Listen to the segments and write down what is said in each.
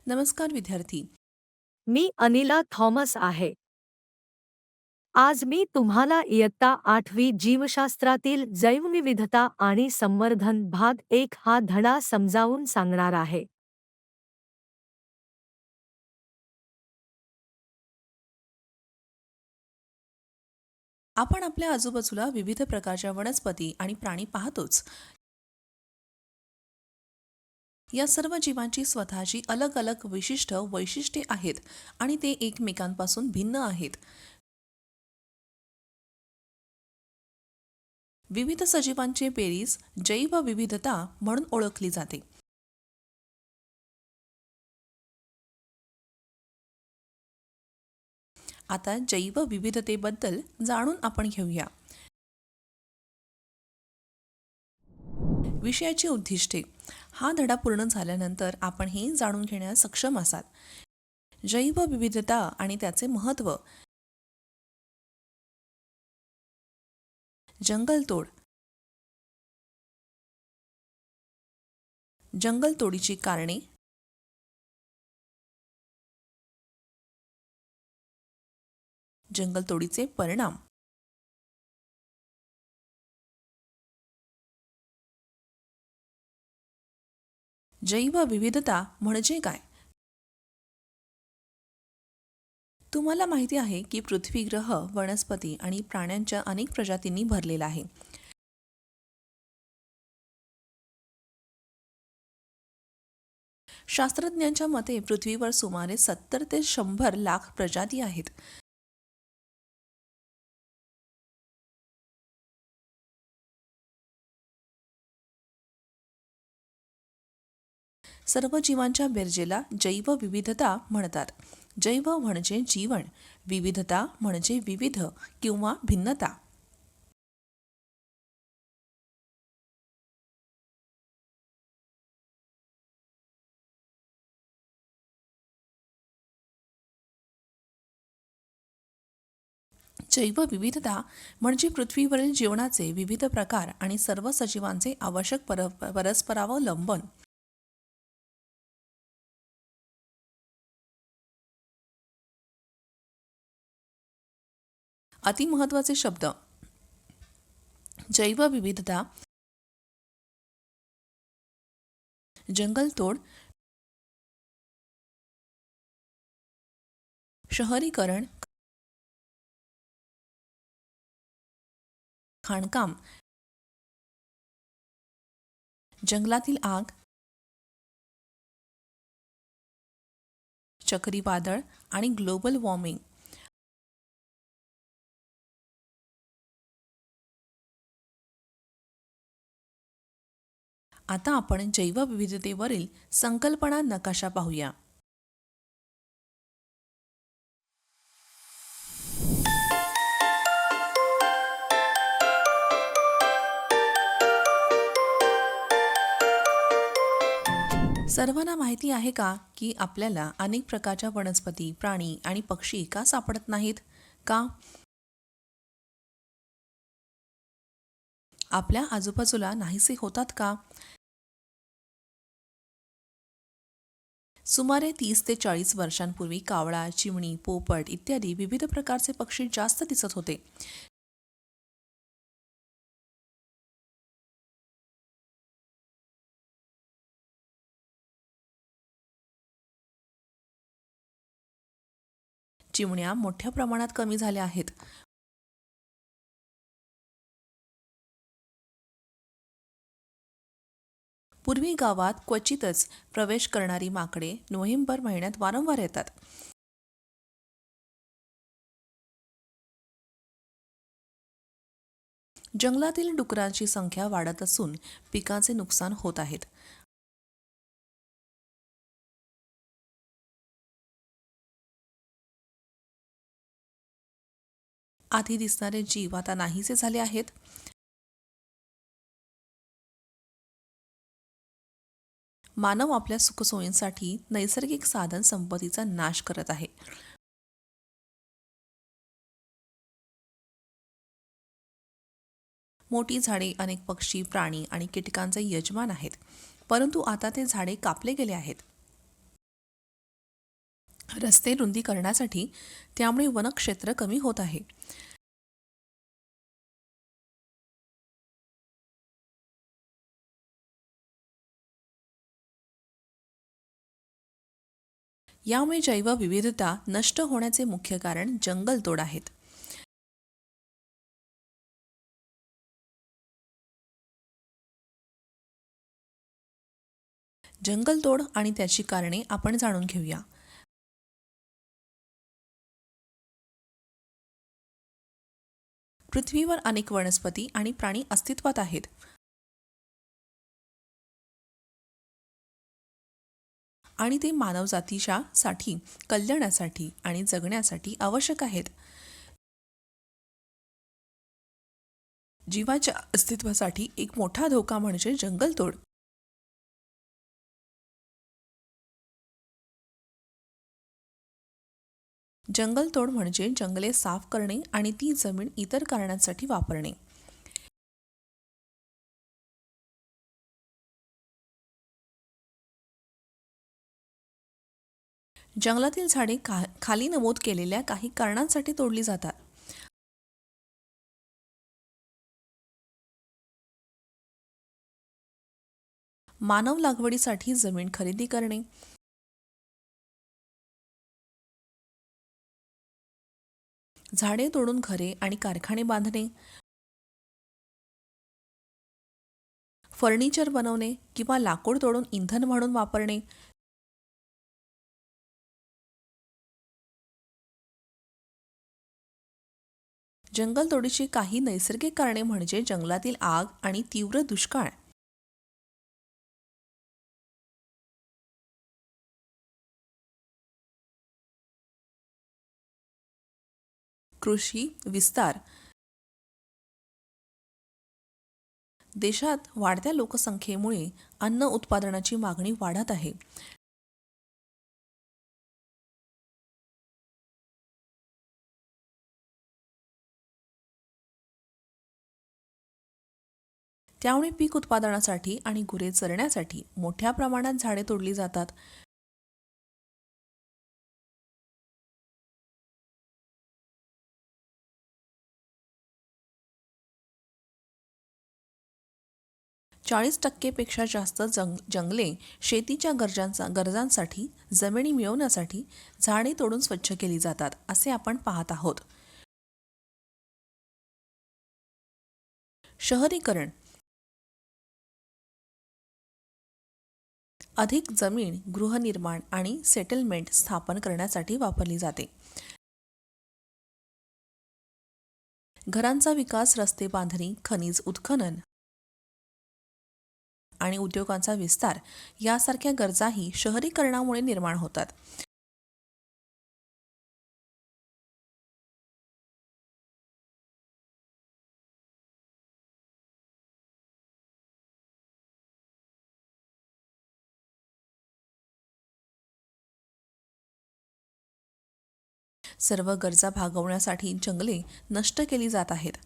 नमस्कार विद्यार्थी. मी अनिला थॉमस आहे. आज मी तुम्हाला इयत्ता 8वी जीवशास्त्रातील जैवविविधता आणि संवर्धन भाग 1 हा धडा समजावून सांगणार आहे. आपण आपल्या आजूबाजूला विविध प्रकारच्या वनस्पती आणि प्राणी पाहतोच. या सर्व जीवांची स्वतःची अलग अलग विशिष्ट वैशिष्ट्ये आहेत आणि ते एकमेकांपासून भिन्न आहेत. विविध सजीवांची बेरीज जैवविविधता म्हणून ओळखली जाते. आता जैवविविधतेबद्दल जाणून आपण घेऊया. विषयाची उद्दिष्टे. हा धडा पूर्ण झाल्यानंतर आपण हे जाणून घेण्यास सक्षम असाल. जैवविविधता आणि त्याचे महत्त्व. जंगलतोड. जंगलतोडीची कारणे. जंगलतोडीचे परिणाम. जैवविविधता म्हणजे काय? तुम्हाला माहिती आहे की पृथ्वी ग्रह वनस्पती आणि प्राण्यांच्या अनेक प्रजातींनी भरलेला आहे. शास्त्रज्ञांच्या मते पृथ्वीवर सुमारे 70 ते 100 लाख प्रजाती आहेत. सर्व जीवांच्या बेरजेला जैवविविधता म्हणतात. जैव म्हणजे जीवन, विविधता म्हणजे विविध किंवा भिन्नता. जैवविविधता म्हणजे पृथ्वीवरील जीवनाचे विविध प्रकार आणि सर्व सजीवांचे आवश्यक परस्परावलंबन. अतिमहत्वाचे शब्द. जैवविविधता, जंगलतोड, शहरीकरण, खाणकाम, जंगलातील आग, चक्रीवादळ आणि ग्लोबल वॉर्मिंग. आता आपण जैवविविधतेवरील संकल्पना नकाशा पाहूया. सर्वांना माहिती आहे का की आपल्याला अनेक प्रकारच्या वनस्पती, प्राणी आणि पक्षी का सापडत नाहीत? का? आपल्या आजूबाजूला नाहीसे होतात का? सुमारे 30 ते 40 वर्षांपूर्वी कावळा, चिमणी, पोपट इत्यादी विविध प्रकारचे पक्षी जास्त दिसत होते. चिमण्या मोठ्या प्रमाणात कमी झाल्या आहेत. पूर्वी गावात क्वचितच प्रवेश करणारी माकडे नोव्हेंबर महिन्यात वारंवार येतात. जंगलातील डुकरांची संख्या वाढत असून पिकांचे नुकसान होत आहेत. आधी दिसणारे जीव आता नाहीसे झाले आहेत. मानव आपल्या सुखसोयींसाठी नैसर्गिक साधन संपत्तीचा नाश करत आहे. मोठी झाडे अनेक पक्षी, प्राणी आणि कीटकांचे यजमान आहेत, परंतु आता ते झाडे कापले गेले आहेत. रस्ते रुंदीकरणासाठी, त्यामुळे वनक्षेत्र कमी होत आहे. यामुळे जैवविविधता नष्ट होण्याचे मुख्य कारण जंगलतोड आहेत. जंगलतोड आणि त्याची कारणे आपण जाणून घेऊया. पृथ्वीवर अनेक वनस्पती आणि प्राणी अस्तित्वात आहेत. आणि ते मानवजातीच्या साठी, कल्याणासाठी आणि जगण्यासाठी आवश्यक आहेत. जीवाच्या अस्तित्वासाठी एक मोठा धोका म्हणजे जंगलतोड. जंगलतोड म्हणजे जंगले साफ करणे आणि ती जमीन इतर कारणांसाठी वापरणे. जंगलातील झाडे खाली नमूद केलेल्या काही कारणांसाठी तोडली जातात. मानव लागवडीसाठी जमीन खरेदी करणे, झाडे तोडून घरे आणि कारखाने बांधणे, फर्निचर बनवणे किंवा लाकूड तोडून इंधन म्हणून वापरणे, जंगलतोडीची काही नैसर्गिक कारणे म्हणजे जंगलातील आग आणि तीव्र दुष्काळ. कृषी विस्तार. देशात वाढत्या लोकसंख्येमुळे अन्न उत्पादनाची मागणी वाढत आहे. त्यामुळे पीक उत्पादनासाठी आणि गुरे चरण्यासाठी मोठ्या प्रमाणात झाडे तोडली जातात. चाळीस टक्केपेक्षा जास्त जंगले शेतीच्या गरजांसाठी, जमिनी मिळवण्यासाठी झाडे तोडून स्वच्छ केली जातात, असे आपण पाहत आहोत. शहरीकरण. अधिक जमीन गृहनिर्माण आणि सेटलमेंट स्थापन करण्यासाठी वापरली जाते. घरांचा विकास, रस्ते बांधणी, खनिज उत्खनन आणि उद्योगांचा विस्तार यासारख्या गरजाही शहरीकरणामुळे निर्माण होतात. सर्व गरजा भागवण्यासाठी जंगले नष्ट केली जात आहेत.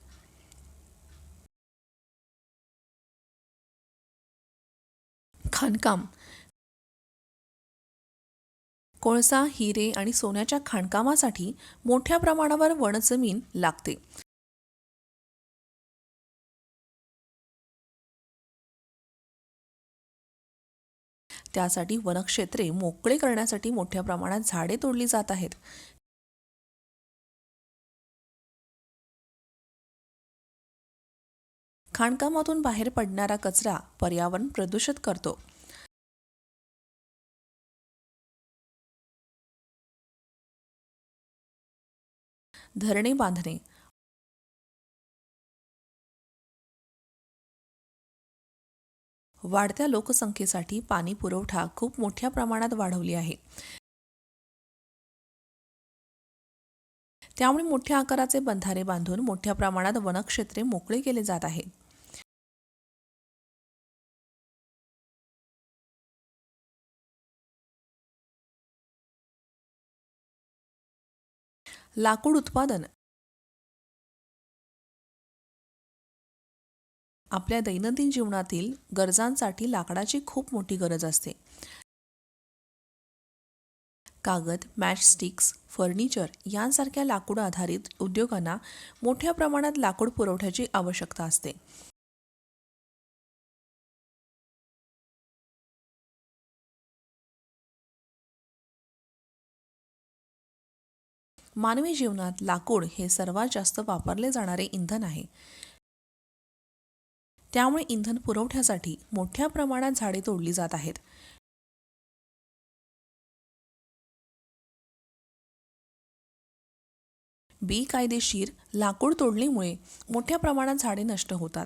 खाणकाम. कोळसा, हिरे आणि सोन्याच्या खाणकामासाठी मोठ्या प्रमाणावर वनजमीन लागते. त्यासाठी वनक्षेत्रे मोकळे करण्यासाठी मोठ्या प्रमाणात झाडे तोडली जात आहेत. खाणकामातून बाहेर पडणारा कचरा पर्यावरण प्रदूषित करतो. धरणे बांधणे. वाढत्या लोकसंख्येसाठी पाणी पुरवठा खूप मोठ्या प्रमाणात वाढवली आहे. त्यामुळे मोठ्या आकाराचे बंधारे बांधून मोठ्या प्रमाणात वनक्षेत्रे मोकळे केले जात आहे. लाकूड उत्पादन. आपल्या दैनंदिन जीवनातील गरजांसाठी लाकडाची खूप मोठी गरज असते. कागद, मॅचस्टिक्स, फर्निचर यांसारख्या लाकूड आधारित उद्योगांना मोठ्या प्रमाणात लाकूड पुरवठ्याची आवश्यकता असते. मानवी जीवनात लाकूड हे सर्वात जास्त वापरले जाणारे इंधन आहे. त्यामुळे इंधन पुरवठ्यासाठी मोठ्या प्रमाणात झाडे तोडली जात आहेत. बेकायदेशीर लाकूड तोडणीमुळे मोठ्या प्रमाणात झाडे नष्ट होतात.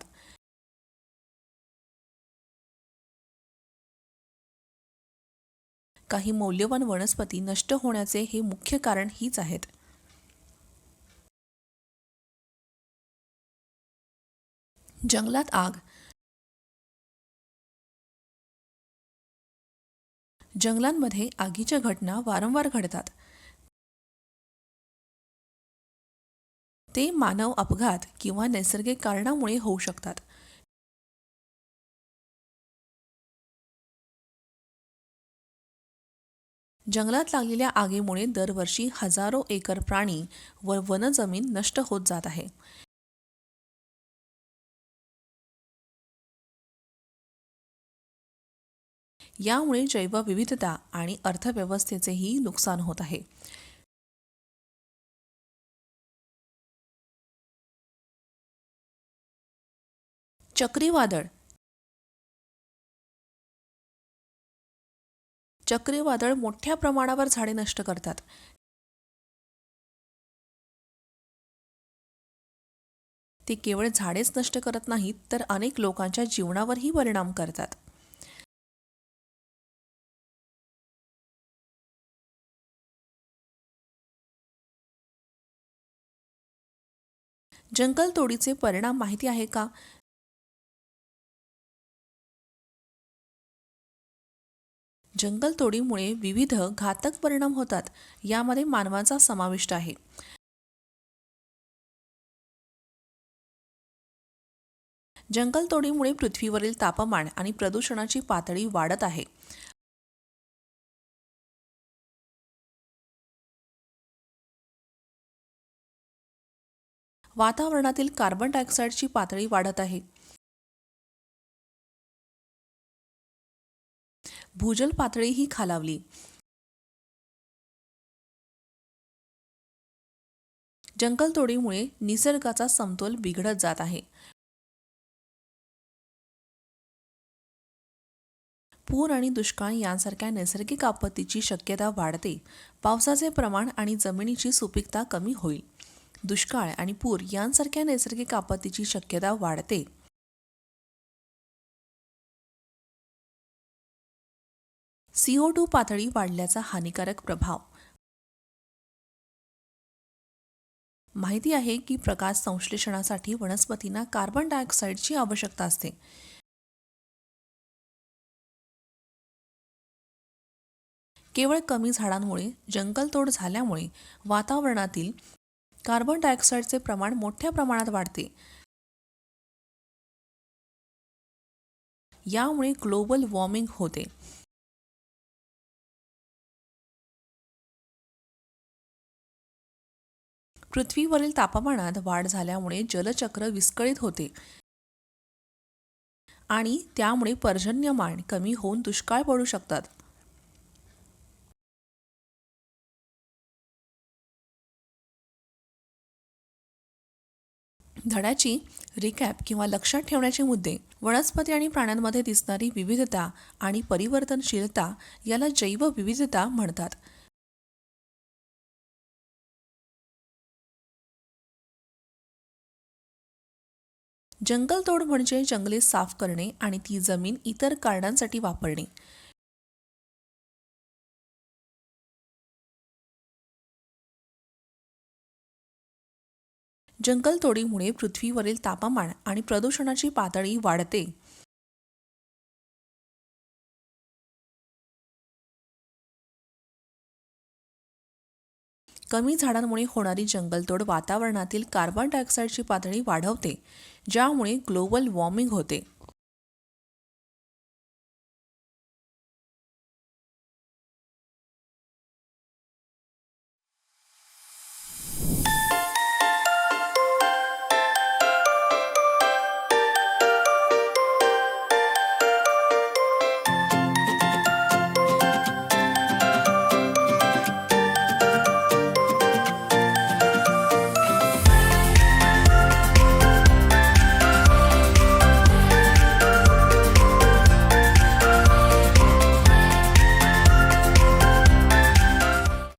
काही मौल्यवान वनस्पती नष्ट होण्याचे हे मुख्य कारण हीच आहेत. जंगलात आग. जंगलांमध्ये आगीच्या घटना वारंवार घडतात. ते मानव अपघात किंवा नैसर्गिक कारणामुळे होऊ शकतात. जंगलात लागलेल्या आगीमुळे दरवर्षी हजारो एकर प्राणी व वनजमीन नष्ट होत जात आहे. यामुळे जैवविविधता आणि अर्थव्यवस्थेचेही नुकसान होत आहे. चक्रीवादळ. चक्रीवादळ मोठ्या प्रमाणावर झाडे नष्ट करतात. ते केवळ झाडेच नष्ट करत नाहीत, तर अनेक लोकांच्या जीवनावरही परिणाम करतात. जंगलतोडीचे परिणाम माहिती आहे का? जंगलतोडीमुळे विविध घातक परिणाम होतात. यामध्ये मानवाचा समाविष्ट आहे. जंगलतोडीमुळे पृथ्वीवरील तापमान आणि प्रदूषणाची पातळी वाढत आहे. वातावरणातील कार्बन डायऑक्साईडची पातळी वाढत आहे. भूजल पातळीही खालावली. जंगलतोडीमुळे निसर्गाचा समतोल बिघडत जात आहे. पूर आणि दुष्काळ यांसारख्या नैसर्गिक आपत्तीची शक्यता वाढते. पावसाचे प्रमाण आणि जमिनीची सुपीकता कमी होईल. दुष्काळ आणि पूर यांसारख्या नैसर्गिक आपत्तीची शक्यता वाढते. CO2 पातळी वाढल्याचा हानिकारक प्रभाव. माहिती आहे की प्रकाश संश्लेषणासाठी वनस्पतींना कार्बन डायऑक्साईडची आवश्यकता असते. केवळ कमी झाडांमुळे, जंगलतोड झाल्यामुळे वातावरणातील कार्बन डायऑक्साईडचे प्रमाण मोठ्या प्रमाणात वाढते. यामुळे ग्लोबल वॉर्मिंग होते. पृथ्वीवरील तापमानात वाढ झाल्यामुळे जलचक्र विस्कळीत होते आणि त्यामुळे पर्जन्यमान कमी होऊन दुष्काळ पडू शकतात. धड्याची रिकॅप किंवा लक्षात ठेवण्याचे मुद्दे. वनस्पती आणि प्राण्यांमध्ये दिसणारी विविधता आणि परिवर्तनशीलता याला जैवविविधता म्हणतात. जंगलतोड म्हणजे जंगले साफ करणे आणि ती जमीन इतर कारणांसाठी वापरणे. जंगलतोडीमुळे पृथ्वीवरील तापमान आणि प्रदूषणाची पातळी वाढते. कमी झाडांमुळे होणारी जंगलतोड वातावरणातील कार्बन डायऑक्साईडची पातळी वाढवते, ज्यामुळे ग्लोबल वॉर्मिंग होते.